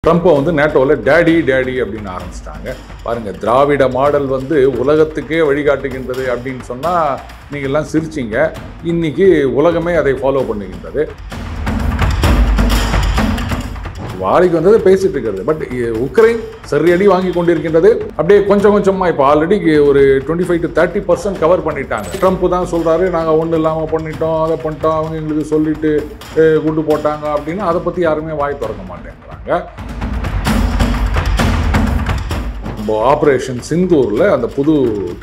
ட்ரம்ப்பை வந்து நேட்டோவில் டேடி அப்படின்னு ஆரம்பிச்சிட்டாங்க. பாருங்கள், திராவிட மாடல் வந்து உலகத்துக்கே வழிகாட்டுகின்றது அப்படின்னு சொன்னால் நீங்கள்லாம் சிரிச்சிங்க. இன்னைக்கு உலகமே அதை ஃபாலோ பண்ணுகின்றது. வாரிக்கு வந்தது பேசிட்டு இருக்கிறது. பட் உக்ரைன் சரியடி வாங்கி கொண்டிருக்கின்றது. அப்படியே கொஞ்சம் கொஞ்சமாக இப்போ ஆல்ரெடி ஒரு 25 to 30% கவர் பண்ணிட்டாங்க. ட்ரம்ப் தான் சொல்கிறாரு, நாங்கள் ஒன்றும் இல்லாமல் பண்ணிட்டோம், அதை பண்ணிட்டோம், அவங்க எங்களுக்கு சொல்லிட்டு குண்டு போட்டாங்க அப்படின்னு. அதை பற்றி யாருமே வாய் திறக்க மாட்டேங்கிறாங்க. நம்ம ஆப்ரேஷன் சிந்தூரில் அந்த புது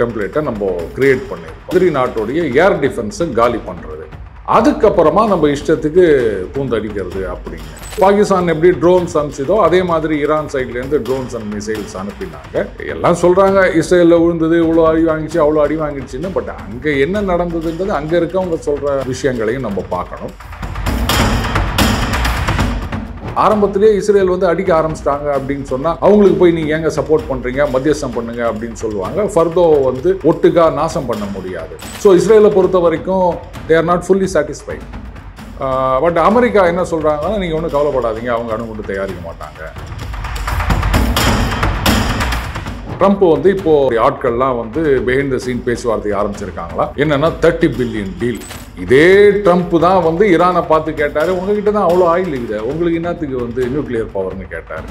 டெம்ப்ளேட்டை நம்ம கிரியேட் பண்ணியிருக்கோம். எதிரி நாட்டுடைய ஏர் டிஃபென்ஸை காலி பண்ணுறது, அதுக்கப்புறமா நம்ம இஷ்டத்துக்கு பூந்தடிக்கிறது அப்படின்னு. பாகிஸ்தான் எப்படி ட்ரோன்ஸ் அனுப்பிச்சதோ அதே மாதிரி ஈரான் சைட்லேருந்து ட்ரோன்ஸ் அண்ட் மிசைல்ஸ் அனுப்பினாங்க. எல்லாம் சொல்கிறாங்க இஸ்ரேலில் விழுந்தது, இவ்வளோ அடி வாங்கிச்சு, அவ்வளோ அடி வாங்கிடுச்சுன்னு. பட் அங்கே என்ன நடந்ததுன்றது அங்கே இருக்கவங்க சொல்கிற விஷயங்களையும் நம்ம பார்க்கணும். ஆரம்பத்திலே இஸ்ரேல் வந்து அடிக்க ஆரம்பிச்சிட்டாங்க அப்படின்னு சொன்னால் அவங்களுக்கு போய் நீங்கள் ஏங்க சப்போர்ட் பண்ணுறீங்க, மத்தியஸ்தம் பண்ணுங்க அப்படின்னு சொல்லுவாங்க. ஃபர்தோ வந்து ஒட்டுக்கா நாசம் பண்ண முடியாது. ஸோ இஸ்ரேலை பொறுத்த வரைக்கும் they are not fully satisfied. But America என்ன சொல்கிறாங்கன்னா, நீங்கள் ஒன்றும் கவலைப்படாதீங்க, அவங்க அணுகுண்டு தயாரிக்க மாட்டாங்க. ட்ரம்ப் வந்து இப்போ ஆட்கள்லாம் வந்து பிஹைண்ட் த சீன் பேச்சுவார்த்தை ஆரம்பிச்சிருக்காங்களா. என்னன்னா 30 பில்லியன் டீல். இதே ட்ரம்ப் தான் வந்து ஈரானை பார்த்து கேட்டாரு, உங்ககிட்ட தான் அவ்வளோ ஆயில் இருக்குது, உங்களுக்கு என்னத்துக்கு வந்து நியூக்ளியர் பவர்னு கேட்டாரு.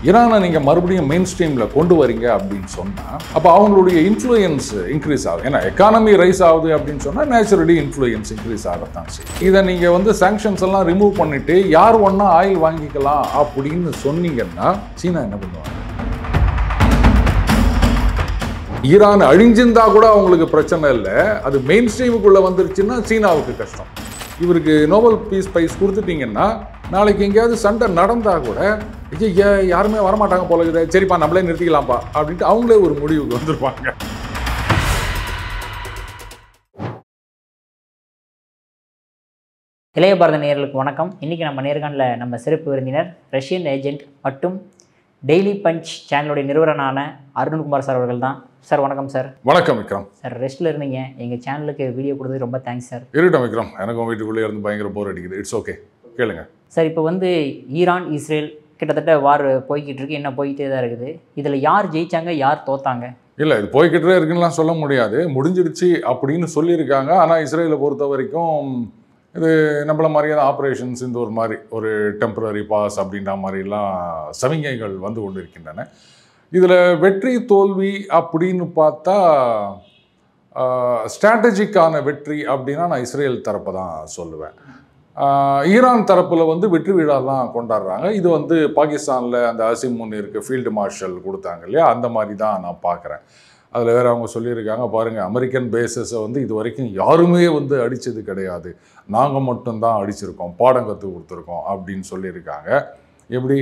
ஈரானை நீங்கள் மறுபடியும் மெயின் ஸ்ட்ரீமில் கொண்டு வரீங்க அப்படின்னு சொன்னால் அப்போ அவங்களுடைய இன்ஃப்ளூயன்ஸ் இன்க்ரீஸ் ஆகும். ஏன்னா எக்கானமி ரைஸ் ஆகுது அப்படின்னு சொன்னால் நேச்சுரலி இன்ஃப்ளூயன்ஸ் இன்க்ரீஸ் ஆகத்தான் செய்யும். இதை நீங்கள் வந்து சாங்ஷன்ஸ் எல்லாம் ரிமூவ் பண்ணிட்டு யார் ஒன்றா ஆயில் வாங்கிக்கலாம் அப்படின்னு சொன்னீங்கன்னா சீனா என்ன பண்ணுவாங்க? ஈரான் அழிஞ்சிருந்தா கூட அவங்களுக்கு பிரச்சனை இல்லை. அது மெயின் ஸ்ட்ரீமுக்குள்ளே வந்துருச்சுன்னா சீனாவுக்கு கஷ்டம். இவருக்கு நோபல் பீஸ் பிரைஸ் கொடுத்துட்டீங்கன்னா நாளைக்கு எங்கேயாவது சண்டை நடந்தா கூட யாருமே வரமாட்டாங்க போல இருக்குது, சரிப்பா நம்மளே நிறுத்திக்கலாம்ப்பா அப்படின்ட்டு அவங்களே ஒரு முடிவுக்கு வந்துருப்பாங்க. இளைய பாரத நேயர்களுக்கு வணக்கம். இன்றைக்கி நம்ம நேர்காணலில் நம்ம சிறப்பு விருந்தினர் ரஷ்யன் ஏஜென்ட் மற்றும் டெய்லி பஞ்ச் சேனலுடைய நிறுவனரான அருண்குமார் சார் அவர்கள் தான். சார் வணக்கம் சார். வணக்கம் விக்ரம். சார் ரெஸ்ட்டில் இருந்தீங்க, எங்கள் சேனலுக்கு வீடியோ கொடுத்தது ரொம்ப தேங்க்ஸ் சார். இருக்கட்டும் விக்ரம், எனக்கும் வீட்டுக்குள்ளே இருந்து பயங்கர போர் அடிக்குது. இட்ஸ் ஓகே, கேளுங்க சார். இப்போ வந்து ஈரான் இஸ்ரேல் கிட்டத்தட்ட வார் போய்கிட்டு இருக்கு, என்ன போய்கிட்டே தான் இருக்குது. இதில் யார் ஜெயிச்சாங்க, யார் தோத்தாங்க? இல்லை, இது போய்கிட்டே இருக்குன்னுலாம் சொல்ல முடியாது, முடிஞ்சிடுச்சு அப்படின்னு சொல்லியிருக்காங்க. ஆனால் இஸ்ரேலை பொறுத்த வரைக்கும் இது நம்மள மாதிரியே தான் ஆப்ரேஷன் சிந்தூர் மாதிரி ஒரு டெம்பரரி பாஸ் அப்படின்ற மாதிரிலாம் சமிகைகள் வந்து கொண்டு இருக்கின்றன. இதில் வெற்றி தோல்வி அப்படின்னு பார்த்தா ஸ்ட்ராட்டஜிக்கான வெற்றி அப்படின்னா நான் இஸ்ரேல் தரப்பை தான் சொல்லுவேன். ஈரான் தரப்பில் வந்து வெற்றி விழாலாம் கொண்டாடுறாங்க. இது வந்து பாகிஸ்தானில் அந்த அசிம் முன்னீருக்கு ஃபீல்டு மார்ஷல் கொடுத்தாங்க இல்லையா, அந்த மாதிரி தான் நான் பார்க்குறேன். அதில் வேறு அவங்க சொல்லியிருக்காங்க, பாருங்கள் அமெரிக்கன் பேஸஸை வந்து இது வரைக்கும் யாருமே வந்து அடித்தது கிடையாது, நாங்கள் மட்டும்தான் அடிச்சிருக்கோம், பாடம் கற்றுக் கொடுத்துருக்கோம் அப்படின்னு சொல்லியிருக்காங்க. எப்படி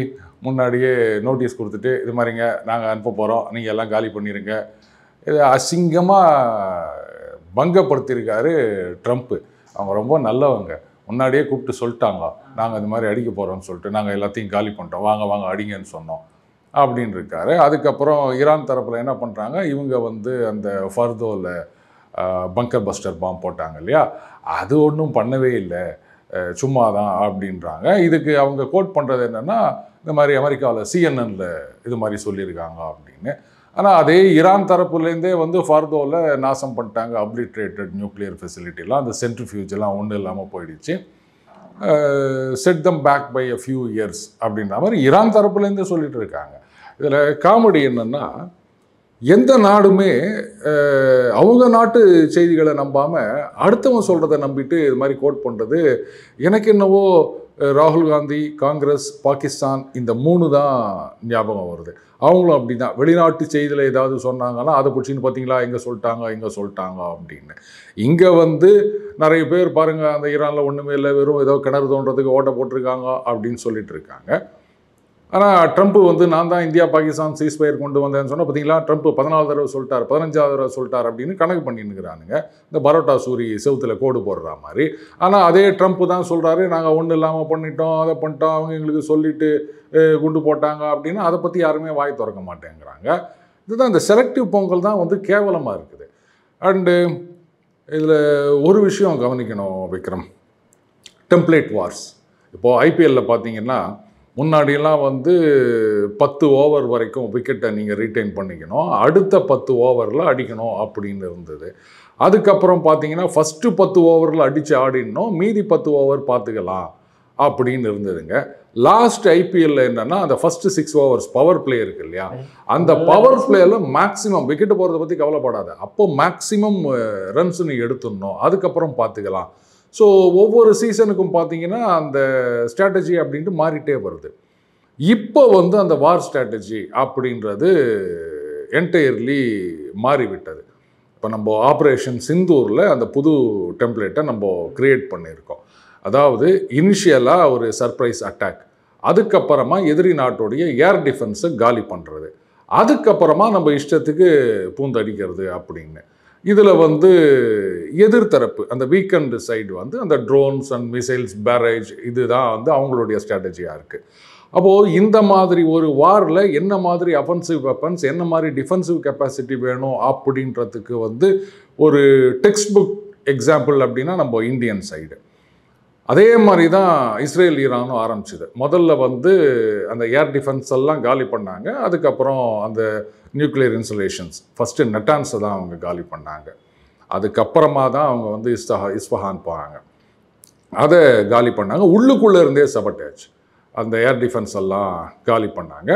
முன்னாடியே நோட்டீஸ் கொடுத்துட்டு இது மாதிரிங்க நாங்கள் அனுப்ப போகிறோம், நீங்கள் எல்லாம் காலி பண்ணிடுங்க. இது அசிங்கமாக பங்கப்படுத்தியிருக்காரு ட்ரம்ப்பு. அவங்க ரொம்ப நல்லவங்க, முன்னாடியே கூப்பிட்டு சொல்லிட்டாங்க நாங்கள் இந்த மாதிரி அடிக்க போகிறோம்னு சொல்லிட்டு, நாங்கள் எல்லாத்தையும் காலி பண்ணிட்டோம், வாங்க வாங்க அடிங்கன்னு சொன்னோம் அப்படின்னு இருக்காரு. அதுக்கப்புறம் ஈரான் தரப்பில் என்ன பண்ணுறாங்க, இவங்க வந்து அந்த ஃபர்தோவில் பங்கர் பஸ்டர் பாம் போட்டாங்க இல்லையா, அது ஒன்றும் பண்ணவே இல்லை, சும்மா தான் அப்படின்றாங்க. இதுக்கு அவங்க கோட் பண்ணுறது என்னென்னா, இந்த மாதிரி அமெரிக்காவில் சிஎன்எனில் இது மாதிரி சொல்லியிருக்காங்க அப்படின்னு. ஆனால் அதே ஈரான் தரப்புலேருந்தே வந்து ஃபர்தோவில் நாசம் பண்ணிட்டாங்க, அப்ளிட்ரேட்டட் நியூக்ளியர் ஃபெசிலிட்டிலாம், அந்த சென்ட்ரிஃபியூஜெலாம் ஒன்றும் இல்லாமல் போயிடுச்சு, set them back by a few years அப்படின்ற மாதிரி ஈரான் தரப்புலேருந்தே சொல்லிட்டு இருக்காங்க. இதில் காமெடி என்னென்னா, எந்த நாடுமே அவங்க நாட்டு செய்திகளை நம்பாமல் அடுத்தவன் சொல்கிறத நம்பிட்டு இது மாதிரி கோட் பண்ணுறது எனக்கு என்னவோ ராகுல் காந்தி, காங்கிரஸ், பாகிஸ்தான் இந்த 3 தான் ஞாபகம் வருது. அவங்களும் அப்படி தான், வெளிநாட்டு செய்தியில் ஏதாவது சொன்னாங்கன்னா அதை பிடிச்சின்னு பார்த்தீங்களா இங்கே சொல்லிட்டாங்க அப்படின்னு. இங்கே வந்து நிறைய பேர் பாருங்கள், அந்த ஈரானில் ஒன்றுமே இல்லை, வெறும் ஏதோ கிணறு தோன்றதுக்கு ஓட்டை போட்டிருக்காங்க அப்படின்னு சொல்லிட்டு இருக்காங்க. ஆனால் ட்ரம்ப் வந்து நான் தான் இந்தியா பாகிஸ்தான் சீஸ்ஃபயர் கொண்டு வந்தேன்னு சொன்னால் பார்த்தீங்களா, ட்ரம்ப் 14 தடவை சொல்லிட்டார், 15வது தடவை சொல்லிட்டார் அப்படின்னு கணக்கு பண்ணின்னுக்கிறானுங்க, இந்த பரோட்டா சூரி செவுத்தில் கோடு போடுற மாதிரி. ஆனால் அதே ட்ரம்ப் தான் சொல்கிறாரு, நாங்கள் ஒன்றும் இல்லாமல் பண்ணிட்டோம், அதை பண்ணிட்டோம், அவங்க எங்களுக்கு சொல்லிட்டு குண்டு போட்டாங்க அப்படின்னு. அதை பற்றி யாருமே வாய் திறக்க மாட்டேங்கிறாங்க. இதுதான் இந்த செலக்டிவ் பொங்கல் தான் வந்து கேவலமாக இருக்குது. அண்டு இதில் ஒரு விஷயம் கவனிக்கணும் விக்ரம், டெம்ப்ளேட் வார்ஸ். இப்போது ஐபிஎல்லில் பார்த்தீங்கன்னா முன்னாடியெல்லாம் வந்து 10 ஓவர் வரைக்கும் விக்கெட்டை நீங்கள் ரீட்டைன் பண்ணிக்கணும், அடுத்த 10 ஓவரில் அடிக்கணும் அப்படின்னு இருந்தது. அதுக்கப்புறம் பார்த்தீங்கன்னா ஃபஸ்ட்டு 10 ஓவரில் அடித்து ஆடிடணும், மீதி 10 ஓவர் பார்த்துக்கலாம் அப்படின்னு இருந்ததுங்க. லாஸ்ட் ஐபிஎல்ல என்னன்னா அந்த ஃபர்ஸ்ட் 6 ஓவர்ஸ் பவர் பிளே இருக்கு இல்லையா, அந்த பவர் பிளேல மேக்ஸிமம் விக்கெட் போகிறத பற்றி கவலைப்படாத, அப்போ மேக்ஸிமம் ரன்ஸ் நீ எடுத்துடணும், அதுக்கப்புறம் பார்த்துக்கலாம். ஸோ ஒவ்வொரு சீசனுக்கும் பார்த்தீங்கன்னா அந்த ஸ்ட்ராட்டஜி அப்படின்ட்டு மாறிட்டே வருது. இப்போ வந்து அந்த வார் ஸ்ட்ராட்டஜி அப்படின்றது என்டையர்லி மாறிவிட்டது. இப்போ நம்ம ஆப்ரேஷன் சிந்தூரில் அந்த புது டெம்ப்ளேட்டை நம்ம கிரியேட் பண்ணியிருக்கோம். அதாவது இனிஷியலாக ஒரு சர்ப்ரைஸ் அட்டாக், அதுக்கப்புறமா எதிரி நாட்டுடைய ஏர் டிஃபென்ஸை காலி பண்ணுறது, அதுக்கப்புறமா நம்ம இஷ்டத்துக்கு பூந்தடிக்கிறது அப்படின்னு. இதில் வந்து எதிர்த்தரப்பு அந்த வீக்கெண்டு சைடு வந்து அந்த ட்ரோன்ஸ் அண்ட் மிசைல்ஸ் பேரேஜ் இதுதான் வந்து அவங்களுடைய ஸ்ட்ராட்டஜியாக இருக்குது. அப்போது இந்த மாதிரி ஒரு வாரில் என்ன மாதிரி அஃபென்சிவ் வெப்பன்ஸ், என்ன மாதிரி டிஃபென்சிவ் கெப்பாசிட்டி வேணும் அப்படின்றதுக்கு வந்து ஒரு டெக்ஸ்ட் புக் எக்ஸாம்பிள் அப்படின்னா நம்ம இந்தியன் சைடு. அதே மாதிரி தான் இஸ்ரேல் ஈரானும் ஆரம்பிச்சுது. முதல்ல வந்து அந்த ஏர் டிஃபென்ஸ் எல்லாம் காலி பண்ணாங்க, அதுக்கப்புறம் அந்த நியூக்ளியர் இன்சுலேஷன்ஸ் ஃபஸ்ட்டு நட்டான்ஸை தான் அவங்க காலி பண்ணாங்க, அதுக்கப்புறமா தான் அவங்க வந்து இஸ்ஃபஹான் போனாங்க, அதை காலி பண்ணாங்க. உள்ளுக்குள்ளே இருந்தே சபட்டேஜ் அந்த ஏர் டிஃபென்ஸ் எல்லாம் காலி பண்ணாங்க.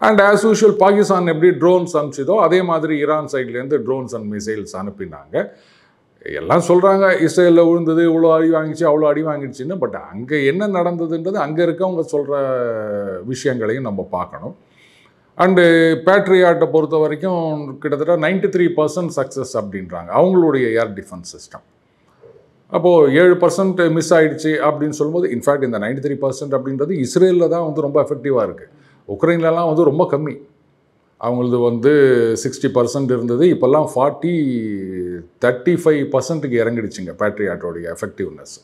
அண்ட் ஆஸ் யூஷுவல் பாகிஸ்தான் எப்படி ட்ரோன்ஸ் அனுப்பிச்சதோ அதே மாதிரி ஈரான் சைட்லேருந்து ட்ரோன்ஸ் அண்ட் மிசைல்ஸ் அனுப்பினாங்க. எல்லாம் சொல்கிறாங்க இஸ்ரேலில் விழுந்தது, இவ்வளோ அடி வாங்கிச்சு அவ்வளோ அடி வாங்கிடுச்சின்னு. பட் அங்கே என்ன நடந்ததுன்றது அங்கே இருக்கவங்க சொல்கிற விஷயங்களையும் நம்ம பார்க்கணும். அண்டு பேட்ரியாட்டை பொறுத்த வரைக்கும் கிட்டத்தட்ட 93% சக்ஸஸ் அப்படின்றாங்க அவங்களுடைய ஏர் டிஃபென்ஸ் சிஸ்டம். அப்போது 7% மிஸ் ஆகிடுச்சு அப்படின்னு சொல்லும்போது, இன்ஃபேக்ட் இந்த 93% அப்படின்றது இஸ்ரேலில் தான் வந்து ரொம்ப எஃபெக்டிவாக இருக்குது. உக்ரைன்லலாம் வந்து ரொம்ப கம்மி, அவங்களது வந்து 60% இருந்தது, இப்போல்லாம் 35%க்கு இறங்கிடுச்சுங்க பேட்ரியாட்டோடைய எஃபெக்டிவ்னஸ்.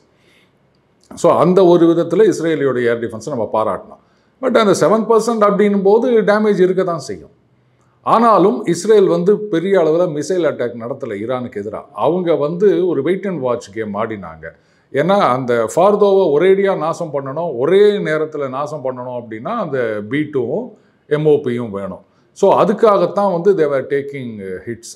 ஸோ அந்த ஒரு விதத்தில் இஸ்ரேலியோடைய ஏர் டிஃபென்ஸை நம்ம பாராட்டணும். பட் அந்த 7% அப்படின்னும் போது டேமேஜ் இருக்க தான் செய்யும். ஆனாலும் இஸ்ரேல் வந்து பெரிய அளவில் மிசைல் அட்டாக் நடத்தலை ஈரானுக்கு எதிராக. அவங்க வந்து ஒரு வெயிட் அண்ட் வாட்ச் கேம் ஆடினாங்க. ஏன்னா அந்த ஃபார்தோவை ஒரேடியாக நாசம் பண்ணணும், ஒரே நேரத்தில் நாசம் பண்ணணும் அப்படின்னா அந்த B2வும் MOPயும் வேணும். ஸோ அதுக்காகத்தான் வந்து தேவர் டேக்கிங் ஹிட்ஸ்.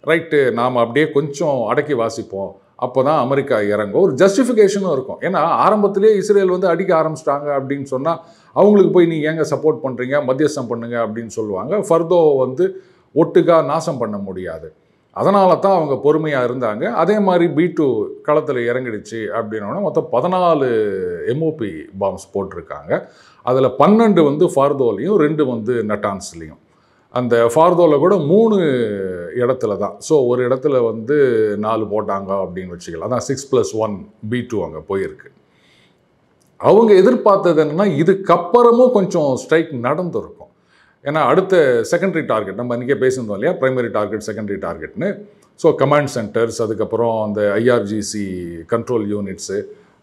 ரைட்டு, நாம் அப்படியே கொஞ்சம் அடக்கி வாசிப்போம், அப்போ தான் அமெரிக்கா இறங்கும், ஒரு ஜஸ்டிஃபிகேஷனும் இருக்கும். ஏன்னா ஆரம்பத்திலே இஸ்ரேல் வந்து அடிக்க ஆரம்பிச்சிட்டாங்க அப்படின்னு சொன்னால் அவங்களுக்கு போய் நீங்கள் ஏங்க சப்போர்ட் பண்ணுறீங்க, மத்தியஸ்தம் பண்ணுங்க அப்படின்னு சொல்லுவாங்க. ஃபர்தோவை வந்து ஒட்டுக்கா நாசம் பண்ண முடியாது. அதனால தான் அவங்க பொறுமையாக இருந்தாங்க. அதே மாதிரி B2 களத்தில் இறங்கிடுச்சு அப்படின்னோன்னா மொத்தம் 14 MOP பாம்ஸ் போட்டிருக்காங்க. அதில் 12 வந்து ஃபார்தோலையும் 2 வந்து நட்டான்ஸ்லேயும். அந்த ஃபார்தோவில் கூட 3 இடத்துல தான். ஸோ ஒரு இடத்துல வந்து 4 போட்டாங்க அப்படின்னு வச்சுக்கலாம். அதான் 6+1 B2 அங்கே போயிருக்கு. அவங்க எதிர்பார்த்தது என்னென்னா இதுக்கப்புறமும் கொஞ்சம் ஸ்ட்ரைக் நடந்திருக்கும். ஏன்னா அடுத்த செகண்டரி டார்கெட் நம்ம இன்றைக்கே பேசியிருந்தோம் இல்லையா, ப்ரைமரி டார்கெட் செகண்டரி டார்கெட்னு. ஸோ கமாண்ட் சென்டர்ஸ், அதுக்கப்புறம் அந்த IRGC கண்ட்ரோல் யூனிட்ஸு,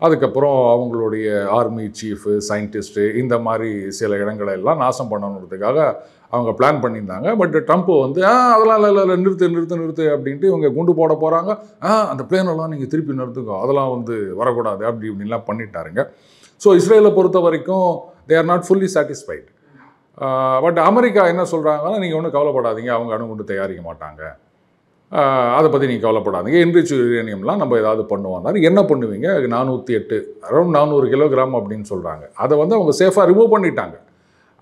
அதுக்கப்புறம் அவங்களுடைய ஆர்மி சீஃபு, சயின்டிஸ்ட்டு, இந்த மாதிரி சில இடங்களை எல்லாம் நாசம் பண்ணணுன்றதுக்காக அவங்க பிளான் பண்ணியிருந்தாங்க. பட் ட்ரம்ப் வந்து அதெல்லாம் இல்லை நிறுத்து அப்படின்ட்டு இவங்க குண்டு போட போகிறாங்க. அந்த பிளேனெல்லாம் நீங்கள் திருப்பி நிறுத்துங்க, அதெல்லாம் வந்து வரக்கூடாது அப்படி இப்படின்லாம் பண்ணிட்டாருங்க. ஸோ இஸ்ரேலை பொறுத்த வரைக்கும் they are not fully satisfied. But America என்ன சொல்கிறாங்கன்னா, நீங்கள் ஒன்றும் கவலைப்படாதீங்க, அவங்க அணுகுண்டு தயாரிக்க மாட்டாங்க, அதை பற்றி நீங்கள் கவலைப்படாதீங்க, என்ரிச் யுரேனியம்லாம் நம்ம ஏதாவது பண்ணுவாங்க. என்ன பண்ணுவீங்க, 408 அரௌண்ட் 400 கிலோகிராம் அப்படின்னு சொல்கிறாங்க. அதை வந்து அவங்க சேஃபாக ரிமூவ் பண்ணிட்டாங்க,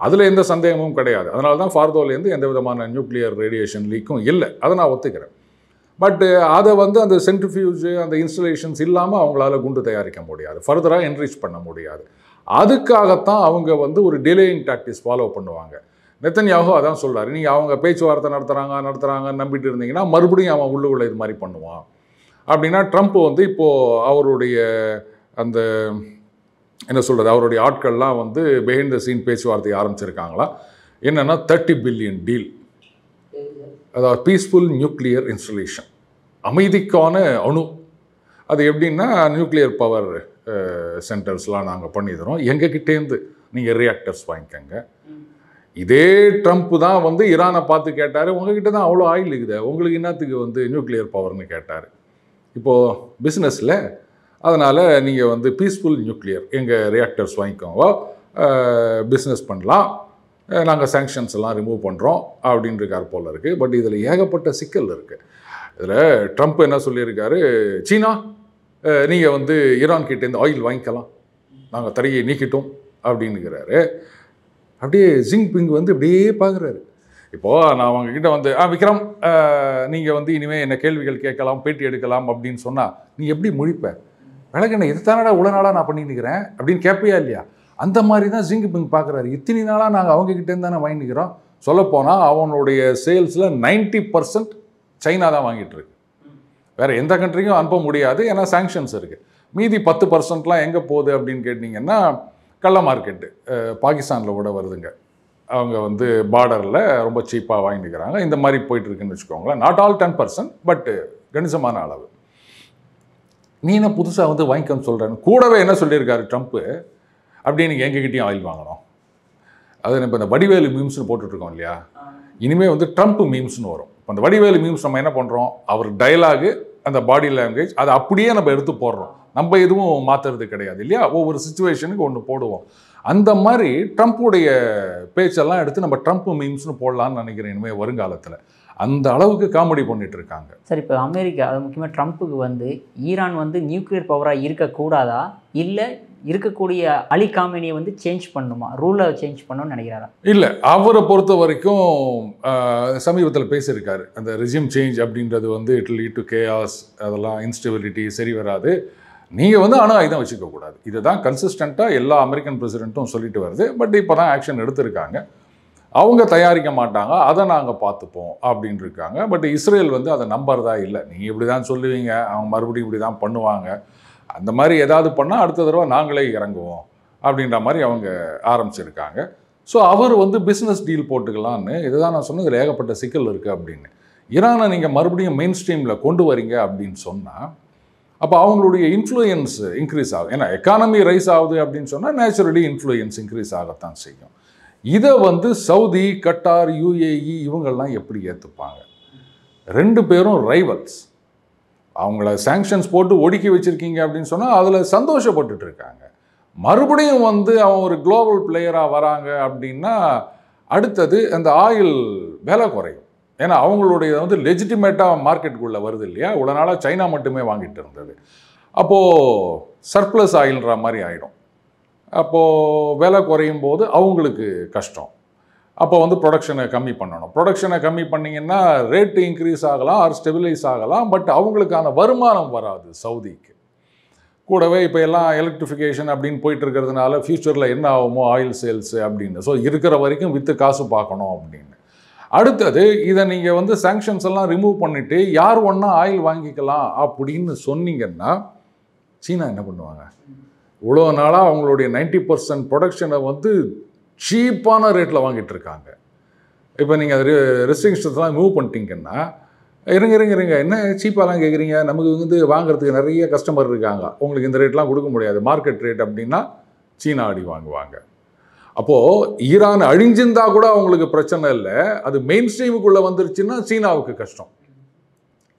அதில் எந்த சந்தேகமும் கிடையாது. அதனால தான் ஃபார்தோலேருந்து எந்த விதமான நியூக்ளியர் ரேடியேஷன் லீக்கும் இல்லை, அதை நான் ஒத்துக்கிறேன். பட் அதை வந்து அந்த சென்ட்ரிஃபியூஜ் அந்த இன்ஸ்டலேஷன்ஸ் இல்லாமல் அவங்களால குண்டு தயாரிக்க முடியாது, ஃபர்தராக என்ரிச் பண்ண முடியாது. அதுக்காகத்தான் அவங்க வந்து ஒரு டிலேயிங் டாக்டிக்ஸ் ஃபாலோ பண்ணுவாங்க. நெத்தன்யாஹூ அதான் சொல்கிறாரு, நீங்கள் அவங்க பேச்சுவார்த்தை நடத்துகிறாங்கன்னு நம்பிட்டு இருந்தீங்கன்னா மறுபடியும் அவன் உள்ளுக்குள்ளே இது மாதிரி பண்ணுவான் அப்படின்னா. ட்ரம்ப் வந்து இப்போது அவருடைய அந்த என்ன சொல்கிறது, அவருடைய ஆட்கள்லாம் வந்து பிஹைண்ட் த சீன் பேச்சுவார்த்தை ஆரம்பிச்சிருக்காங்களா. என்னென்னா 30 பில்லியன் டீல், அதாவது பீஸ்ஃபுல் நியூக்ளியர் இன்ஸ்டலேஷன், அமைதிக்கான அணு. அது எப்படின்னா நியூக்ளியர் பவர் சென்டர்ஸ்லாம் நாங்கள் பண்ணிடுறோம், எங்ககிட்டேருந்து நீங்கள் ரியாக்டர்ஸ் வாங்கிக்கோங்க. இதே ட்ரம்ப் தான் வந்து ஈரானை பார்த்து கேட்டார், உங்ககிட்ட தான் அவ்வளோ ஆயில் இருக்குது, உங்களுக்கு என்னத்துக்கு வந்து நியூக்ளியர் பவர்னு கேட்டார். இப்போது பிஸ்னஸில் அதனால் நீங்கள் வந்து பீஸ்ஃபுல் நியூக்ளியர் எங்கள் ரியாக்டர்ஸ் வாங்கிக்கோங்க, பிஸ்னஸ் பண்ணலாம், நாங்கள் சாங்ஷன்ஸ் எல்லாம் ரிமூவ் பண்ணுறோம் அப்படின்னு இருக்கார் போல் இருக்குது. பட் இதில் ஏகப்பட்ட சிக்கல் இருக்குது. இதில் ட்ரம்ப் என்ன சொல்லியிருக்காரு, சீனா நீங்கள் வந்து ஈரான் கிட்டேருந்து ஆயில் வாங்கிக்கலாம், நாங்கள் தடையை நீக்கிட்டோம் அப்படின்னுக்கிறாரு. அப்படியே ஜின்பிங் வந்து அப்படியே பார்க்குறாரு. இப்போது நான் அவங்கக்கிட்ட வந்து விக்ரம் நீங்கள் வந்து இனிமேல் என்ன கேள்விகள் கேட்கலாம், பேட்டி எடுக்கலாம் அப்படின்னு சொன்னால் நீ எப்படி முழிப்ப? விளக்கண்ண இது தானடா இவ்வளோ நாளாக நான் பண்ணின்னுக்கிறேன் அப்படின்னு கேட்பியா இல்லையா? அந்த மாதிரி தான் ஜின்பிங் பார்க்குறாரு. இத்தனை நாளாக நாங்கள் அவங்கக்கிட்டேருந்து தானே வாங்கிக்கிறோம். சொல்லப்போனால் அவனுடைய சேல்ஸில் 90% சைனா தான் வாங்கிட்டு இருக்கு. வேறு எந்த கண்ட்ரிக்கும் அனுப்ப முடியாது, ஏன்னா சாங்ஷன்ஸ் இருக்குது. மீதி 10%லாம் எங்கே போகுது அப்படின்னு கேட்டிங்கன்னா கள்ள மார்க்கெட்டு பாகிஸ்தானில் கூட வருதுங்க. அவங்க வந்து பார்டரில் ரொம்ப சீப்பாக வாங்கிக்கிறாங்க. இந்த மாதிரி போயிட்டுருக்குன்னு வச்சுக்கோங்களேன். நாட் ஆல் 10%, பட் கணிசமான அளவு. நீ என்ன புதுசாக வந்து வாங்கிக்கன்னு சொல்கிறேன்னு கூடவே என்ன சொல்லியிருக்காரு ட்ரம்ப்பு, அப்படியே நீங்கள் எங்ககிட்டையும் ஆயில் வாங்கணும். அது இப்போ இந்த வடிவேலு மீம்ஸ்னு போட்டுட்ருக்கோம் இல்லையா, இனிமேல் வந்து ட்ரம்ப் மீம்ஸ்னு வரும். இப்போ அந்த வடிவேலு மீம்ஸ் நம்ம என்ன பண்ணுறோம், அவர் டயலாகு, அந்த பாடி லாங்குவேஜ், அதை அப்படியே நம்ம எடுத்து போடுறோம். நம்ம எதுவும் மாற்றுறது கிடையாது இல்லையா, ஒவ்வொரு சுச்சுவேஷனுக்கு ஒன்று போடுவோம். அந்த மாதிரி ட்ரம்ப்புடைய பேச்செல்லாம் எடுத்து நம்ம ட்ரம்ப் மீம்ஸ்னு போடலான்னு நினைக்கிறேன் இனிமேல் வருங்காலத்தில். அந்த அளவுக்கு காமெடி பண்ணிட்டு இருக்காங்க. சார், இப்போ அமெரிக்கா, அது முக்கியமாக ட்ரம்ப்புக்கு வந்து ஈரான் வந்து நியூக்ளியர் பவராக இருக்கக்கூடாதா, இல்லை இருக்கக்கூடிய அலி காமெனியை வந்து சேஞ்ச் பண்ணணுமா, ரூலை சேஞ்ச் பண்ணணும்னு நினைக்கிறாரா? இல்லை, அவரை பொறுத்த வரைக்கும் சமீபத்தில் பேசியிருக்காரு, அந்த ரெஜிம் சேஞ்ச் அப்படின்றது வந்து இட் லீட் டு கேஆஸ், அதெல்லாம் இன்ஸ்டெபிலிட்டி, சரி வராது, நீங்கள் வந்து அணு ஆயுதம் வச்சுக்கக்கூடாது. இதுதான் கன்சிஸ்டண்ட்டாக எல்லா அமெரிக்கன் பிரசிடெண்ட்டும் சொல்லிட்டு வருது. பட் இப்போ தான் ஆக்ஷன் எடுத்திருக்காங்க. அவங்க தயாரிக்க மாட்டாங்க, அதை நாங்கள் பார்த்துப்போம் அப்படின்னு இருக்காங்க. பட் இஸ்ரேல் வந்து அதை நம்புறதா இல்லை. நீங்கள் இப்படி தான் சொல்லுவீங்க, அவங்க மறுபடியும் இப்படி தான் பண்ணுவாங்க, அந்த மாதிரி ஏதாவது பண்ணால் அடுத்த தடவை நாங்களே இறங்குவோம் அப்படின்ற மாதிரி அவங்க ஆரம்பிச்சிருக்காங்க. ஸோ அவர் வந்து பிஸ்னஸ் டீல் போட்டுக்கலான்னு, இதுதான் நான் சொன்னது, இதில் ஏகப்பட்ட சிக்கல் இருக்குது அப்படின்னு. ஈரானை நீங்கள் மறுபடியும் மெயின் ஸ்ட்ரீமில் கொண்டு வரீங்க அப்படின்னு சொன்னால் அப்போ அவங்களுடைய இன்ஃப்ளூயன்ஸ் இன்க்ரீஸ் ஆகும். ஏன்னா எக்கானமி ரைஸ் ஆகுது அப்படின்னு சொன்னால் நேச்சுரலி இன்ஃப்ளூயன்ஸ் இன்க்ரீஸ் ஆகத்தான் செய்யும். இதை வந்து சவுதி, கட்டார், யுஏஇ இவங்கெல்லாம் எப்படி ஏற்றுப்பாங்க? ரெண்டு பேரும் ரைவல்ஸ். அவங்கள சாங்ஷன்ஸ் போட்டு ஒடுக்கி வச்சுருக்கீங்க அப்படின்னு சொன்னால் அதில் சந்தோஷப்பட்டுட்டு இருக்காங்க. மறுபடியும் வந்து அவன் ஒரு குளோபல் பிளேயராக வராங்க அப்படின்னா அடுத்தது அந்த ஆயில் விலை குறையும். ஏன்னா அவங்களுடைய வந்து லெஜிட்டிமேட்டாக மார்க்கெட்டுக்குள்ளே வருது இல்லையா. இவ்வளோ நாளாக சைனா மட்டுமே வாங்கிட்டு இருந்தது. அப்போது சர்ப்ளஸ் ஆயில்ன்ற மாதிரி ஆகிடும். அப்போது விலை குறையும் போது அவங்களுக்கு கஷ்டம். அப்போ வந்து ப்ரொடக்ஷனை கம்மி பண்ணணும். ப்ரொடக்ஷனை கம்மி பண்ணிங்கன்னா ரேட்டு இன்க்ரீஸ் ஆகலாம், ஆர் ஸ்டெபிலைஸ் ஆகலாம். பட் அவங்களுக்கான வருமானம் வராது சவுதிக்கு. கூடவே இப்போ எல்லாம் எலக்ட்ரிஃபிகேஷன் அப்படின்னு போயிட்டு இருக்கிறதுனால ஃப்யூச்சரில் என்ன ஆகுமோ ஆயில் சேல்ஸு அப்படின்னு. ஸோ இருக்கிற வரைக்கும் விற்று காசு பார்க்கணும் அப்படின்னு. அடுத்தது இதை நீங்கள் வந்து சாங்ஷன்ஸ் எல்லாம் ரிமூவ் பண்ணிவிட்டு யார் ஒன்றா ஆயில் வாங்கிக்கலாம் அப்படின்னு சொன்னீங்கன்னா சீனா என்ன பண்ணுவாங்க? இவ்வளோ நாளாக அவங்களுடைய 90% ப்ரொடக்ஷனை வந்து சீப்பான ரேட்டில் வாங்கிட்டு இருக்காங்க. இப்போ நீங்கள் அது ரெஸ்ட்ரிக்ஷன்ஸ்லாம் மூவ் பண்ணிட்டீங்கன்னா இருங்க என்ன சீப்பாலாம் கேட்குறீங்க, நமக்கு வந்து வாங்குறதுக்கு நிறைய கஸ்டமர் இருக்காங்க, உங்களுக்கு இந்த ரேட்லாம் கொடுக்க முடியாது, மார்க்கெட் ரேட் அப்படின்னா சீனா அடி வாங்குவாங்க. அப்போது ஈரான் அழிஞ்சிருந்தா கூட அவங்களுக்கு பிரச்சனை இல்லை, அது மெயின் ஸ்ட்ரீமுக்குள்ளே வந்துருச்சுன்னா சீனாவுக்கு கஷ்டம்.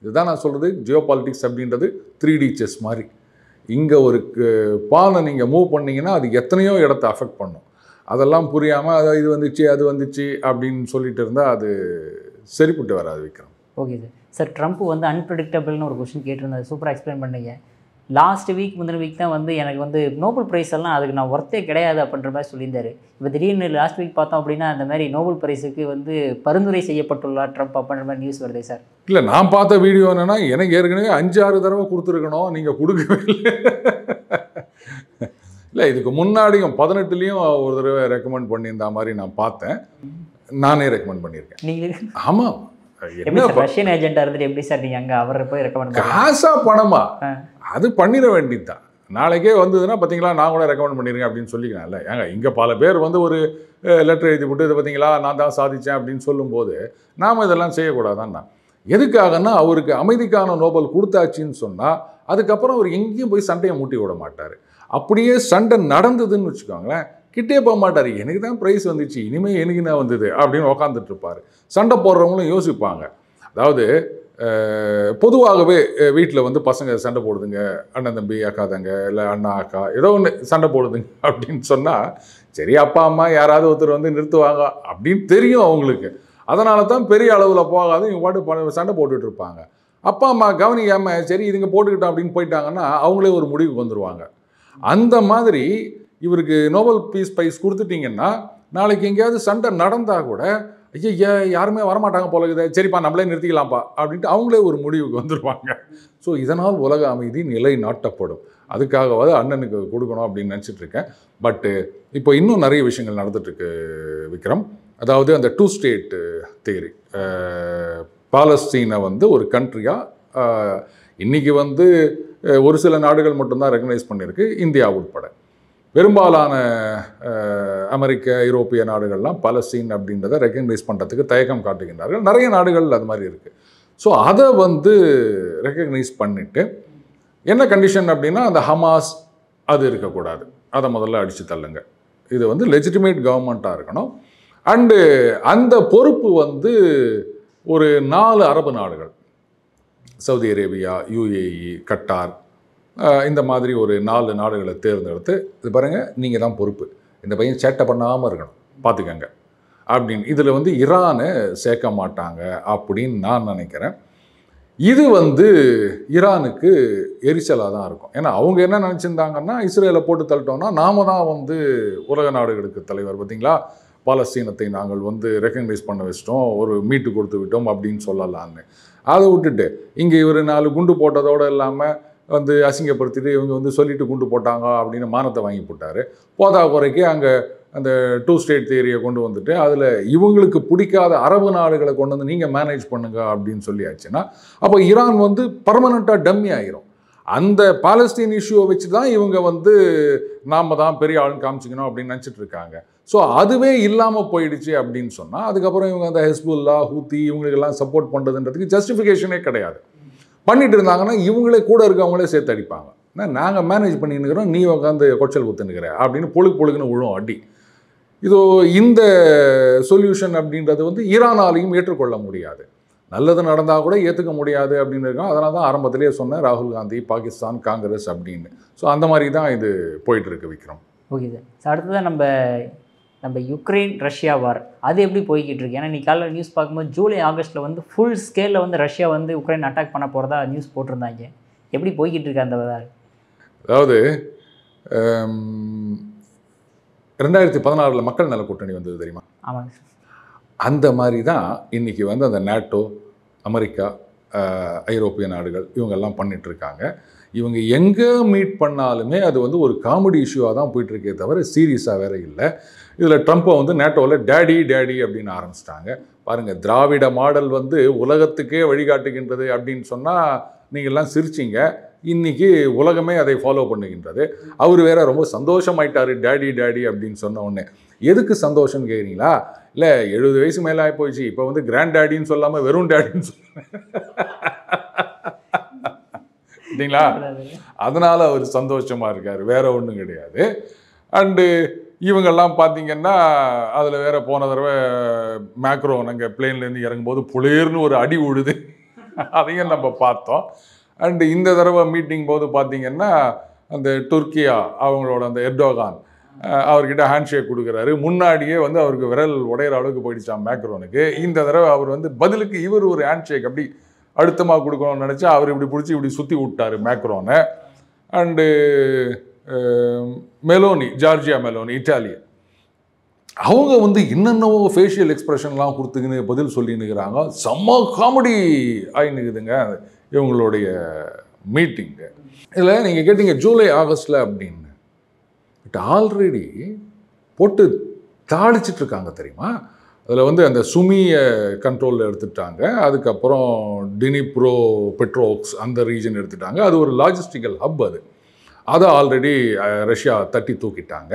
இதுதான் நான் சொல்கிறது, ஜியோ பாலிட்டிக்ஸ் அப்படின்றது 3D செஸ் மாதிரி. இங்கே ஒரு பானை நீங்கள் மூவ் பண்ணிங்கன்னா அது எத்தனையோ இடத்த அஃபெக்ட் பண்ணும். அதெல்லாம் புரியாமல் அதை இது வந்துச்சு அது வந்துச்சு அப்படின்னு சொல்லிட்டு இருந்தால் அது சரிப்பட்டு வராது Vikram. Okay sir. Sir, Trump வந்து அன்பிரடிக்டபிள்னு ஒரு கொஸ்டின் கேட்டிருந்தாரு, சூப்பராக எக்ஸ்பிளைன் பண்ணீங்க. லாஸ்ட் வீக் முந்தின வீக் தான் வந்து எனக்கு வந்து நோபல் ப்ரைஸ் எல்லாம் அதுக்கு நான் ஒர்த்தே கிடையாது அப்படின்ற மாதிரி சொல்லியிருந்தாரு. இப்போ திடீர்னு லாஸ்ட் வீக் பார்த்தோம் அப்படின்னா அந்த மாதிரி நோபல் ப்ரைஸுக்கு வந்து பரிந்துரை செய்யப்பட்டுள்ளார் ட்ரம்ப் அப்படின்ற மாதிரி நியூஸ் வருது சார். இல்லை, நான் பார்த்த வீடியோ என்னென்னா எனக்கு ஏற்கனவே 5-6 தடவை கொடுத்துருக்கணும், நீங்கள் கொடுக்கவே இல்லை. இல்லை, இதுக்கு முன்னாடியும் 18லேயும் ஒரு தடவை ரெக்கமெண்ட் பண்ணியிருந்த மாதிரி நான் பார்த்தேன். நானே ரெக்கமெண்ட் பண்ணியிருக்கேன். நீங்கள்? ஆமாம். ரஷ்யன் ஏஜென்ட்டாக இருந்துட்டு எப்படி சார் நீங்கள் அங்கே அவரை போய் ரெக்கமெண்ட் பண்ண? காசா பணமா அது பண்ணிட வேண்டியது தான். நாளைக்கே வந்ததுன்னா பார்த்தீங்களா நான் கூட ரெக்கமெண்ட் பண்ணிடுங்க அப்படின்னு சொல்லிக்கலாம்ல. ஏங்க இங்கே பல பேர் வந்து ஒரு லெட்டர் எழுதி போட்டு இதை பார்த்தீங்களா நான் தான் சாதித்தேன் அப்படின்னு சொல்லும்போது நாம் இதெல்லாம் செய்யக்கூடாதான்னா எதுக்காகன்னா அவருக்கு அமைதிக்கான நோபல் கொடுத்தாச்சின்னு சொன்னால் அதுக்கப்புறம் அவர் எங்கேயும் போய் சண்டையை மூட்டி விட மாட்டார். அப்படியே சண்டை நடந்ததுன்னு வச்சுக்கோங்களேன், கிட்டே போக மாட்டார். எனக்கு தான் ப்ரைஸ் வந்துச்சு, இனிமேல் எனக்கு என்ன வந்தது அப்படின்னு உக்காந்துட்டு இருப்பார். சண்டை போடுறவங்களும் யோசிப்பாங்க. அதாவது பொதுவாகவே வீட்டில் வந்து பசங்க சண்டை போடுதுங்க, அண்ணன் தம்பி அக்கா தங்க இல்லை அண்ணா அக்கா ஏதோ ஒன்று சண்டை போடுதுங்க அப்படின்னு சொன்னால் சரி அப்பா அம்மா யாராவது ஒருத்தர் வந்து நிறுத்துவாங்க அப்படின்னு தெரியும் அவங்களுக்கு. அதனால தான் பெரிய அளவில் போகாது, இவங்க பாட்டு சண்டை போட்டுட்டு இருப்பாங்க. அப்பா அம்மா கவனிக்காமல் சரி இதுங்க போட்டுக்கிட்டோம் அப்படின்னு போயிட்டாங்கன்னா அவங்களே ஒரு முடிவுக்கு வந்துடுவாங்க. அந்த மாதிரி இவருக்கு நோபல் பீஸ் ப்ரைஸ் கொடுத்துட்டிங்கன்னா நாளைக்கு எங்கேயாவது சண்டை நடந்தால் கூட ஐயா யாருமே வரமாட்டாங்க போல இருக்குது, சரிப்பா நம்மளே நிறுத்திக்கலாம்ப்பா அப்படின்ட்டு அவங்களே ஒரு முடிவுக்கு வந்துடுவாங்க. ஸோ இதனால் உலக அமைதி நிலை நாட்டப்படும். அதுக்காகவாது அண்ணனுக்கு கொடுக்கணும் அப்படின்னு நினச்சிட்டு இருக்கேன். பட்டு இப்போ இன்னும் நிறைய விஷயங்கள் நடந்துட்டுருக்கு விக்ரம். அதாவது அந்த 2 ஸ்டேட் தியரி, பாலஸ்தீனை வந்து ஒரு கண்ட்ரியாக இன்றைக்கி வந்து ஒரு சில நாடுகள் மட்டும்தான் ரெகனைஸ் பண்ணியிருக்கு, இந்தியா உட்பட. பெரும்பாலான அமெரிக்க ஐரோப்பிய நாடுகள்லாம் பாலஸ்தீன் அப்படின்றத ரெகக்னைஸ் பண்ணுறதுக்கு தயக்கம் காட்டுகின்றார்கள். நிறைய நாடுகள் அது மாதிரி இருக்குது. ஸோ அதை வந்து ரெகக்னைஸ் பண்ணிவிட்டு என்ன கண்டிஷன் அப்படின்னா அந்த ஹமாஸ் அது இருக்கக்கூடாது, அதை முதல்ல அடித்து தள்ளுங்க, இது வந்து லெஜிட்டிமேட் கவர்மெண்ட்டாக இருக்கணும். அண்டு அந்த பொறுப்பு வந்து ஒரு 4 அரபு நாடுகள், சவுதி அரேபியா, UAE, கட்டார், இந்த மாதிரி ஒரு 4 நாடுகளை தேர்ந்தெடுத்து இது பாருங்கள் நீங்கள் தான் பொறுப்பு, இந்த பையன் சேட்டை பண்ணாமல் இருக்கணும் பார்த்துக்கங்க அப்படின்னு. இதில் வந்து ஈரானை சேர்க்க மாட்டாங்க அப்படின்னு நான் நினைக்கிறேன். இது வந்து ஈரானுக்கு எரிச்சலாக தான் இருக்கும். ஏன்னா அவங்க என்ன நினச்சிருந்தாங்கன்னா இஸ்ரேலை போட்டு தள்ளிட்டோம்னா நாம தான் வந்து உலக நாடுகளுக்கு தலைவர், பார்த்தீங்களா பாலஸ்தீனத்தை நாங்கள் வந்து ரெகக்னைஸ் பண்ண வச்சிட்டோம், ஒரு மீட்டு கொடுத்து விட்டோம் அப்படின்னு சொல்லலான்னு. அதை விட்டுட்டு இங்கே இவர் 4 குண்டு போட்டதோடு இல்லாமல் வந்து அசிங்கப்படுத்திட்டு இவங்க வந்து சொல்லிட்டு குண்டு போட்டாங்க அப்படின்னு மானத்தை வாங்கி போட்டார். போதா குறைக்கு அங்கே அந்த 2 ஸ்டேட் தியரியை கொண்டு வந்துட்டு அதில் இவங்களுக்கு பிடிக்காத அரபு நாடுகளை கொண்டு வந்து நீங்கள் மேனேஜ் பண்ணுங்க அப்படின்னு சொல்லியாச்சுன்னா அப்போ ஈரான் வந்து பர்மனெண்ட்டாக டம்மி ஆகிரும். அந்த பாலஸ்தீன் இஷ்யூவை வச்சு தான் இவங்க வந்து நாம் தான் பெரிய ஆளுன்னு காமிச்சிக்கணும் அப்படின்னு நினச்சிட்டு இருக்காங்க. ஸோ அதுவே இல்லாமல் போயிடுச்சு அப்படின்னு சொன்னால் அதுக்கப்புறம் இவங்க அந்த ஹெஸ்புல்லா, ஹூத்தி இவங்களுக்கெல்லாம் சப்போர்ட் பண்ணுறதுன்றதுக்கு ஜஸ்டிஃபிகேஷனே கிடையாது. பண்ணிட்டு இருந்தாங்கன்னா இவங்களே கூட இருக்கவங்களே சேர்த்து அடிப்பாங்க. நாங்கள் மேனேஜ் பண்ணின்னுக்கிறோம், நீ உட்காந்து கொச்சல் ஊற்றுனுக்கிற அப்படின்னு பொழுக்குன்னு விழும் அடி. இதோ இந்த சொல்யூஷன் அப்படின்றது வந்து ஈரானாலையும் ஏற்றுக்கொள்ள முடியாது, நல்லது நடந்தால் கூட ஏற்றுக்க முடியாது அப்படின்னு இருக்கோம். அதனால தான் ஆரம்பத்திலேயே சொன்னேன் ராகுல் காந்தி, பாகிஸ்தான், காங்கிரஸ் அப்படின்னு. ஸோ அந்த மாதிரி தான் இது போயிட்டுருக்கு விக்ரம். ஓகே சார், அடுத்ததான் நம்ம யுக்ரைன் ரஷ்யா வார் அது எப்படி போய்கிட்டு இருக்கு? ஏன்னா நீ காலையில் நியூஸ் பார்க்கும்போது ஜூலை ஆகஸ்ட்டில் வந்து ஃபுல் ஸ்கேலில் வந்து ரஷ்யா வந்து உக்ரைன் அட்டாக் பண்ண போகிறதா நியூஸ் போட்டிருந்தாங்க. எப்படி போய்கிட்டு இருக்கு அந்த வார்? அதாவது 2016 மக்கள் நல கூட்டணி வந்தது தெரியுமா? ஆமாங்க சார். அந்த மாதிரி தான் இன்றைக்கி வந்து அந்த நேட்டோ, அமெரிக்கா, ஐரோப்பிய நாடுகள் இவங்கெல்லாம் பண்ணிகிட்ருக்காங்க. இவங்க எங்கே மீட் பண்ணாலுமே அது வந்து ஒரு காமெடி இஷ்யூவாக தான் போயிட்டுருக்கே தவிர சீரியஸாக வேறு இல்லை. இதில் ட்ரம்ப்பை வந்து நேட்டோவில் டேடி அப்படின்னு ஆரம்பிச்சிட்டாங்க. பாருங்கள், திராவிட மாடல் வந்து உலகத்துக்கே வழிகாட்டுகின்றது அப்படின்னு சொன்னால் நீங்கள்லாம் சிரிச்சிங்க. இன்றைக்கி உலகமே அதை ஃபாலோ பண்ணுகின்றது. அவர் வேற ரொம்ப சந்தோஷமாயிட்டார் டேடி அப்படின்னு சொன்ன உடனே. எதுக்கு சந்தோஷம்னு கேட்குறீங்களா? இல்லை 70 வயசு மேலே ஆகி போயிடுச்சு, இப்போ வந்து கிராண்ட் டேடின்னு சொல்லாமல் வெறும் டேடின்னு சொல்லுங்கள் இல்லைங்களா? அதனால் அவர் சந்தோஷமாக இருக்கார், வேற ஒன்றும் கிடையாது. அண்டு இவங்கெல்லாம் பார்த்தீங்கன்னா அதில் வேற போன தடவை மேக்ரோன் அங்கே பிளேன்லேருந்து இறங்கும்போது புளேர்னு ஒரு அடி உழுது, அதையும் நம்ம பார்த்தோம். அண்டு இந்த தடவை மீட்டிங் போது பார்த்தீங்கன்னா அந்த துர்க்கியா அவங்களோட அந்த எர்டோகான் அவர்கிட்ட ஹேண்ட்ஷேக் கொடுக்குறாரு. முன்னாடியே வந்து அவருக்கு விரல் உடையிற அளவுக்கு போயிடுச்சான் மேக்ரோனுக்கு. இந்த தடவை அவர் வந்து பதிலுக்கு இவர் ஒரு ஹேண்ட்ஷேக் அப்படி அழுத்தமாக கொடுக்கணும்னு நினச்சா அவர் இப்படி பிடிச்சி இப்படி சுற்றி விட்டார் மேக்ரோனை. And Meloni, Giorgia Meloni, Italian, அவங்க வந்து என்னென்னவோ ஃபேஷியல் எக்ஸ்ப்ரெஷன்லாம் கொடுத்துக்கின்னு பதில் சொல்லின்னுக்கிறாங்க. செம்ம காமெடி ஆகினுக்குதுங்க இவங்களுடைய மீட்டிங்கு. இதில் நீங்கள் கேட்டீங்க ஜூலை ஆகஸ்டில் அப்படின்னு, பட் ஆல்ரெடி போட்டு தாளிச்சிட்ருக்காங்க தெரியுமா? அதில் வந்து அந்த சுமியை கண்ட்ரோலில் எடுத்துட்டாங்க. அதுக்கப்புறம் டினிப்ரோ பெட்ரோக்ஸ் அந்த ரீஜன் எடுத்துட்டாங்க. அது ஒரு லாஜிஸ்டிக்கல் ஹப், அதை ஆல்ரெடி ரஷ்யா தட்டி தூக்கிட்டாங்க.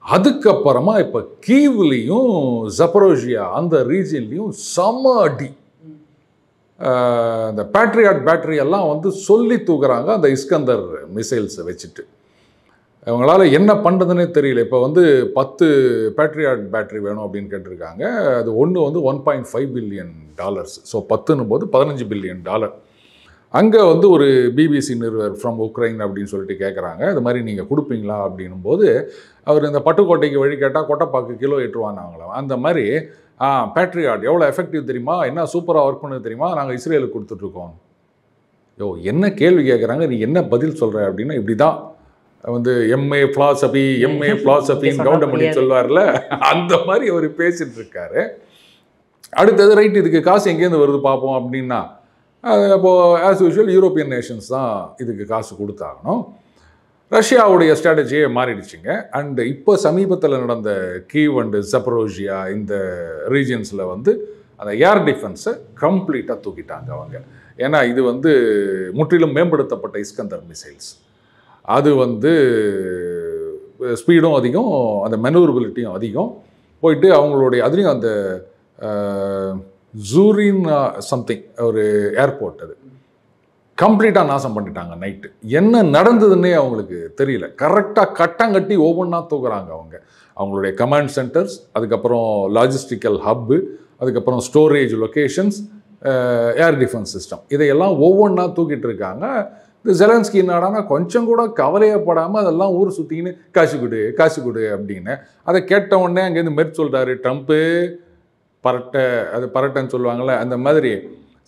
அதுக்கப்புறமா இப்போ கீவ்லேயும் ஜப்பரோஷியா அந்த ரீஜன்லேயும் செம அடி. இந்த பேட்ரியாட் பேட்டரி எல்லாம் வந்து சொல்லி தூக்குறாங்க அந்த இஸ்கந்தர் மிசைல்ஸை வச்சுட்டு. அவங்களால என்ன பண்ணுறதுன்னே தெரியல. இப்போ வந்து 10 பேட்ரியாட் பேட்டரி வேணும் அப்படின்னு கேட்டிருக்காங்க. அது ஒன்று வந்து $1.5 பில்லியன். ஸோ 10ன்னும் போது $15 பில்லியன். அங்கே வந்து ஒரு பிபிசி நிறுவர் ஃப்ரம் உக்ரைன் அப்படின்னு சொல்லிட்டு கேட்குறாங்க, இது மாதிரி நீங்கள் கொடுப்பீங்களா அப்படின்னும் போது அவர் இந்த பட்டுக்கோட்டைக்கு வழி கேட்டால் கொட்டைப்பாக்கு கிலோ 8 ரூபான்னாங்களாம். அந்த மாதிரி பேட்ரியாட் எவ்வளோ எஃபெக்டிவ் தெரியுமா, என்ன சூப்பராக ஒர்க் பண்ணது தெரியுமா, நாங்கள் இஸ்ரேலுக்கு கொடுத்துட்ருக்கோம். என்ன கேள்வி கேட்குறாங்க, நீ என்ன பதில் சொல்கிற அப்படின்னா, இப்படி தான் வந்து எம்ஏ ஃபிலாசபின்னு கவுண்டமணி சொல்வார்ல, அந்த மாதிரி அவர் பேசிட்டு இருக்காரு. அடுத்தது ரைட், இதுக்கு காசு எங்கேருந்து வருது பார்ப்போம் அப்படின்னா, அப்போது ஆஸ் யூஷுவல் யூரோப்பியன் நேஷன்ஸ் தான் இதுக்கு காசு கொடுத்தாகணும். ரஷ்யாவுடைய ஸ்ட்ராட்டஜியே மாறிடுச்சுங்க. அண்டு இப்போ சமீபத்தில் நடந்த கீவ் அண்டு ஜப்பரோசியா இந்த ரீஜன்ஸில் வந்து அந்த ஏர் டிஃபென்ஸை கம்ப்ளீட்டாக தூக்கிட்டாங்க அவங்க. ஏன்னா இது வந்து முற்றிலும் மேம்படுத்தப்பட்ட இஸ்கந்தர் மிசைல்ஸ். அது வந்து ஸ்பீடும் அதிகம், அந்த மெனூவரபிலிட்டியும் அதிகம். போயிட்டு அவங்களுடைய அதுலேயும் அந்த ஜூரின் சம்திங் ஒரு ஏர்போர்ட் அது கம்ப்ளீட்டாக நாசம் பண்ணிட்டாங்க நைட்டு. என்ன நடந்ததுன்னே அவங்களுக்கு தெரியல. கரெக்டாக கட்டங்கட்டி ஒவ்வொன்றா தூக்குறாங்க அவங்க. அவங்களுடைய கமாண்ட் சென்டர்ஸ், அதுக்கப்புறம் லாஜிஸ்டிக்கல் ஹப்பு, அதுக்கப்புறம் storage locations, air defence system, இதையெல்லாம் ஒவ்வொன்றா தூக்கிட்டு இருக்காங்க. இந்த ஜெலன்ஸ்கி நாடானா கொஞ்சம் கூட கவலையப்படாமல் அதெல்லாம் ஊர் சுற்றிக்கின்னு காசு கொடு அப்படின்னு. அதை கேட்ட உடனே அங்கேருந்து மெர்ச் சொல்கிறாரு, ட்ரம்ப்பு பரட்டைன்னு சொல்லுவாங்கள்ல, அந்த மாதிரி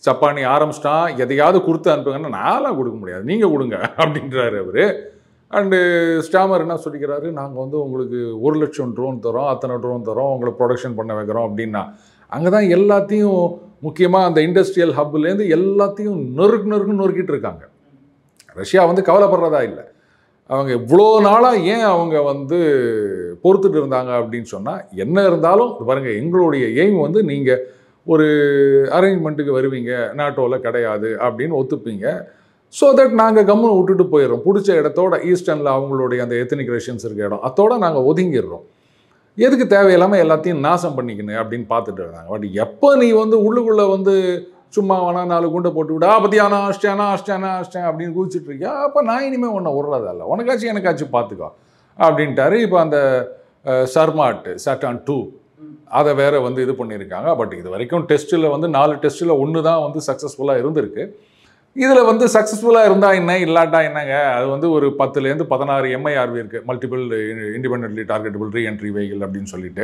சப்பானி ஆரம்பிச்சிட்டான், எதையாவது கொடுத்து அனுப்புங்கன்னா நான்லாம் கொடுக்க முடியாது, நீங்கள் கொடுங்க அப்படின்றாரு அவர். அண்டு ஸ்டாமர் என்ன சொல்லிக்கிறாரு, நாங்கள் வந்து உங்களுக்கு 1,00,000 ட்ரோன் தரோம், அத்தனை ட்ரோன் தரோம், உங்களை ப்ரொடக்ஷன் பண்ண வைக்கிறோம் அப்படின்னா. அங்கே தான் எல்லாத்தையும் முக்கியமாக அந்த இண்டஸ்ட்ரியல் ஹப்லேருந்து எல்லாத்தையும் நொறுக்கிட்டு இருக்காங்க. ரஷ்யா வந்து கவலைப்படுறதா இல்லை. அவங்க இவ்வளோ நாளாக ஏன் அவங்க வந்து பொறுத்துட்டு இருந்தாங்க அப்படின்னு சொன்னால், என்ன இருந்தாலும் பாருங்கள், எங்களுடைய எய்ம் வந்து நீங்கள் ஒரு அரேஞ்ச்மெண்ட்டுக்கு வருவீங்க, நாட்டோவில் கிடையாது அப்படின்னு ஒத்துப்பீங்க. ஸோ தட் நாங்கள் கம்முன்னு விட்டுட்டு போயிடுறோம். பிடிச்ச இடத்தோட ஈஸ்டர்னில் அவங்களுடைய அந்த எத்தனிக் ரஷ்யன்ஸ் இருக்க இடம், அதோட நாங்கள் ஒதுங்கிடுறோம். எதுக்கு தேவையில்லாமல் எல்லாத்தையும் நாசம் பண்ணிக்கணும் அப்படின்னு பார்த்துட்டு இருந்தாங்க. பட் எப்போ நீ வந்து உள்ளுக்குள்ளே வந்து சும்மா வேணா 4 குண்டை போட்டு விடா பற்றியானா அஷ்டேன் அப்படின்னு குதிச்சுட்டு இருக்கியா, அப்போ நான் இனிமேல் உன்னை விட்றதில்ல, உனக்காச்சும் எனக்காச்சும் பார்த்துக்கோ அப்படின்ட்டாரு. இப்போ அந்த சாட்டான் 2 அதை வேற வந்து இது பண்ணியிருக்காங்க. பட் இது வரைக்கும் டெஸ்ட்டில் வந்து 4 டெஸ்ட்டில் 1 தான் வந்து சக்ஸஸ்ஃபுல்லாக இருந்திருக்கு. இதில் வந்து சக்ஸஸ்ஃபுல்லாக இருந்தால் என்ன, இல்லாட்டா என்னங்க, அது வந்து ஒரு 10லேருந்து 16 MIRV இருக்குது, multiple independently targetable reentry vehicle அப்படின்னு சொல்லிட்டு.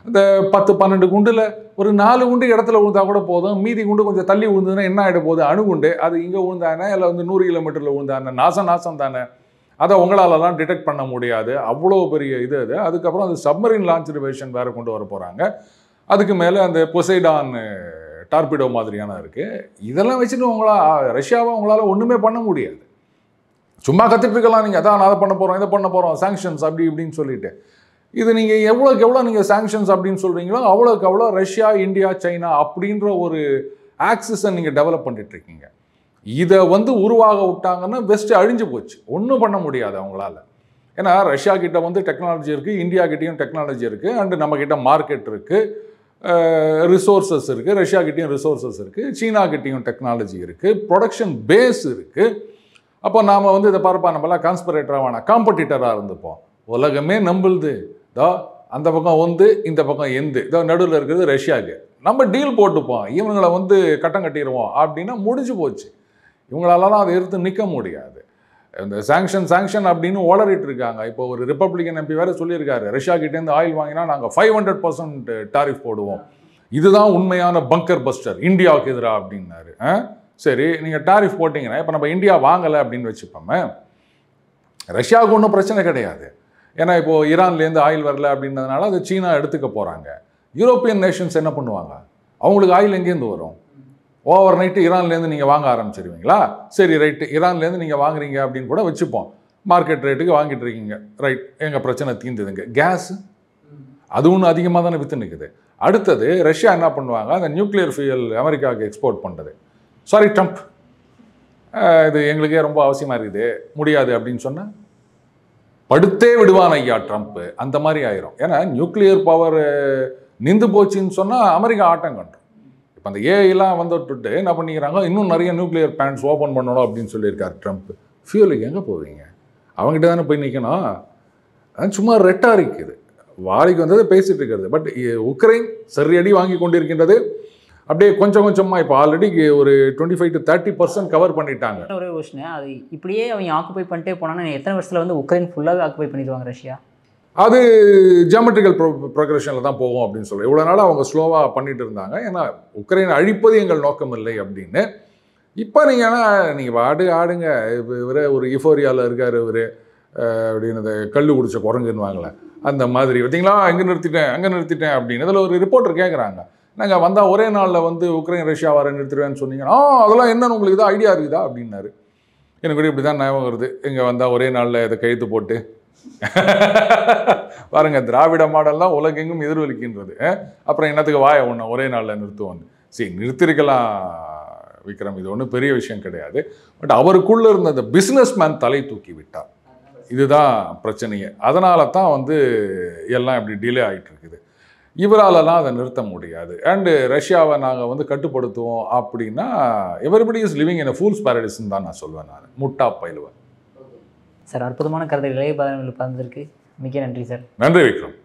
அந்த 10-12 குண்டில் ஒரு 4 குண்டு இடத்துல விழுந்தா கூட போதும், மீதி குண்டு கொஞ்சம் தள்ளி விழுந்ததுன்னா என்ன ஆகிட போகுது, அணுகுண்டு அது இங்கே விழுந்தானே இல்லை வந்து 100 கிலோமீட்டரில் விழுந்தானே, நாசம் தானே, அதை உங்களாலலாம் டிடெக்ட் பண்ண முடியாது. அவ்வளோ பெரிய இது அது. அதுக்கப்புறம் அந்த சப்மரின் லான்ச் வெர்ஷன் வேறு கொண்டு வர போகிறாங்க. அதுக்கு மேலே அந்த பொசைடான் டார்பிடோ மாதிரியான இருக்குது. இதெல்லாம் வச்சுட்டு ரஷ்யாவை உங்களால் ஒன்றுமே பண்ண முடியாது. சும்மா கற்றுட்டு இருக்கலாம் நீங்கள், அதான் அதை பண்ண போகிறோம், இதை பண்ண போகிறோம், சாங்ஷன்ஸ் அப்படி இப்படின்னு சொல்லிட்டு. இது நீங்கள் எவ்வளோக்கு எவ்வளோ நீங்கள் சாங்ஷன்ஸ் அப்படின்னு சொல்கிறீங்களோ அவ்வளோக்கு அவ்வளோ ரஷ்யா, இந்தியா, சைனா அப்படின்ற ஒரு ஆக்சிஸை நீங்கள் டெவலப் பண்ணிட்டுருக்கீங்க. இதை வந்து உருவாக விட்டாங்கன்னா வெஸ்ட் அழிஞ்சு போச்சு, ஒன்றும் பண்ண முடியாது அவங்களால. ஏன்னா ரஷ்யா கிட்ட வந்து டெக்னாலஜி இருக்குது, இந்தியா கிட்டேயும் டெக்னாலஜி இருக்குது, அண்டு நம்மக்கிட்ட மார்க்கெட் இருக்குது, ரிசோர்ஸஸ் இருக்குது, ரஷ்யா கிட்டேயும் ரிசோர்ஸஸ் இருக்குது, சீனா கிட்டேயும் டெக்னாலஜி இருக்குது, ப்ரொடக்ஷன் பேஸ் இருக்குது. அப்போ நாம் வந்து இதை பார்ப்பா, நம்மளாம் கான்ஸ்பிரேட்டராக வேணாம், காம்படிட்டராக இருந்துப்போம். உலகமே நம்புது, அந்த பக்கம் வந்து இந்த பக்கம் எந்து நடுவில் இருக்கிறது ரஷ்யாவுக்கு, நம்ம டீல் போட்டுப்போம், இவங்களை வந்து கட்டம் கட்டிடுவோம் அப்படின்னா முடிஞ்சு போச்சு. இவங்களாலாம் அதை எதிர்த்து நிற்க முடியாது. இந்த சாங்ஷன் அப்படின்னு ஓலறிட்டு இருக்காங்க. இப்போ ஒரு ரிப்பப்ளிகன் எம்பி வேறு சொல்லியிருக்காரு, ரஷ்யா கிட்டேருந்து ஆயில் வாங்கினா நாங்கள் 500% டாரிஃப் போடுவோம், இதுதான் உண்மையான பங்கர் பஸ்டர் இந்தியாவுக்கு எதிராக அப்படின்னாரு. சரி, நீங்கள் டாரிஃப் போட்டிங்கன்னா இப்போ நம்ம இந்தியா வாங்கலை அப்படின்னு வச்சுப்போமே, ரஷ்யாவுக்கு ஒன்றும் பிரச்சனை கிடையாது. ஏன்னா இப்போது ஈரான்லேருந்து ஆயில் வரல அப்படின்றதுனால அது சீனா எடுத்துக்க போகிறாங்க. யூரோப்பியன் நேஷன்ஸ் என்ன பண்ணுவாங்க, அவங்களுக்கு ஆயில் எங்கேருந்து வரும்? ஓவர் நைட்டு ஈரான்லேருந்து நீங்கள் வாங்க ஆரம்பிச்சிருவீங்களா? சரி ரைட்டு, ஈரான்லேருந்து நீங்கள் வாங்குறீங்க அப்படின்னு கூட வச்சுப்போம், மார்க்கெட் ரேட்டுக்கு வாங்கிட்டு இருக்கீங்க, ரைட், எங்கள் பிரச்சனை தீர்ந்துதுங்க. கேஸு அது ஒன்று அதிகமாக தானே விற்று நிற்குது. அடுத்தது ரஷ்யா என்ன பண்ணுவாங்க, அந்த நியூக்ளியர் ஃபியூயல் அமெரிக்காவுக்கு எக்ஸ்போர்ட் பண்ணுறது. சாரி ட்ரம்ப், இது எங்களுக்கே ரொம்ப அவசியமாக இருக்குது, முடியாது அப்படின்னு சொன்னால் படுத்தே விடுவான் ஐயா ட்ரம்ப்பு, அந்த மாதிரி ஆயிரும். ஏன்னா நியூக்ளியர் பவர் நின்று போச்சுன்னு சொன்னால் அமெரிக்கா ஆட்டம் கண்டும். இப்போ அந்த ஏஐலாம் வந்துட்டு என்ன பண்ணிக்கிறாங்க, இன்னும் நிறைய நியூக்ளியர் பிளான்ட்ஸ் ஓப்பன் பண்ணணும் அப்படின்னு சொல்லியிருக்காரு ட்ரம்ப். ஃபியூலுக்கு எங்கே போவீங்க? அவங்ககிட்ட தானே போய் நிற்கணும். அது சும்மா ரெட்டாரிக் இது, வாழைக்கு வந்தது பேசிட்டு இருக்கிறது. பட் உக்ரைன் சரியடி வாங்கி கொண்டிருக்கின்றது. அப்படியே கொஞ்சம் கொஞ்சமாக இப்போ ஆல்ரெடி ஒரு 25 to 30% கவர் பண்ணிட்டாங்க. ஒரே கொஸ்டின், அது இப்படியே அவங்க ஆக்குபை பண்ணிட்டே போனாங்கன்னா எத்தனை வருஷத்தில் வந்து உக்ரைன் ஃபுல்லாகவே ஆக்குபை பண்ணிடுவாங்க ரஷ்யா? அது ஜியோமெட்ரிக்கல் ப்ரோக்ரஷனில் தான் போகும் அப்படின்னு சொல்லுவோம். இவ்வளோ நாள் அவங்க ஸ்லோவாக பண்ணிட்டு இருந்தாங்க. ஏன்னா உக்ரைனை அழிப்பது எங்கள் நோக்கம் இல்லை அப்படின்னு. இப்போ நீங்கள் ஆடுங்க, இவரே ஒரு யூஃபோரியாவில் இருக்கார் இவர் அப்படின்னு, இந்த கல் குடிச்ச குரங்குன்னு வாங்கலை அந்த மாதிரி பார்த்தீங்களா, அங்கே நிறுத்திட்டேன் அப்படின்னு. இதில் ஒரு ரிப்போர்ட்டர் கேட்குறாங்க, நாங்கள் வந்தால் ஒரே நாளில் வந்து உக்ரைன் ரஷ்யா வர நிறுத்திடுவேன்னு சொன்னீங்கன்னா, அதெல்லாம் என்னன்னு உங்களுக்கு தான் ஐடியா இருக்குதா அப்படின்னாரு. எனக்கு கூட இப்படி தான் ஞாபகம் வருது, இங்கே வந்தால் ஒரே நாளில் இதை கைத்து போட்டு பாருங்க, திராவிட மாடல்லாம் உலகெங்கும் எதிர்வலிக்கின்றது. அப்புறம் என்னத்துக்கு வாய ஒன்று ஒரே நாளில் நிறுத்துவோம். சரி, நிறுத்திருக்கலாம் விக்ரம், இது ஒன்றும் பெரிய விஷயம் கிடையாது. பட் அவருக்குள்ளே இருந்த அந்த பிஸ்னஸ் மேன் தலை தூக்கி விட்டார். இதுதான் பிரச்சனையே. அதனால தான் வந்து எல்லாம் இப்படி டிலே ஆகிட்டு இருக்குது. இவராலலாம் அதை நிறுத்த முடியாது. அண்டு ரஷ்யாவை நாங்கள் வந்து கட்டுப்படுத்துவோம் அப்படின்னா everybody is living in a fool's பேரடைஸ்ன்னு தான் நான் சொல்வேன். நான் முட்டா பயிலுவேன். சார், அற்புதமான கருத்துக்களை பகிர்ந்ததற்கு மிக்க நன்றி சார். நன்றி விக்ரம்.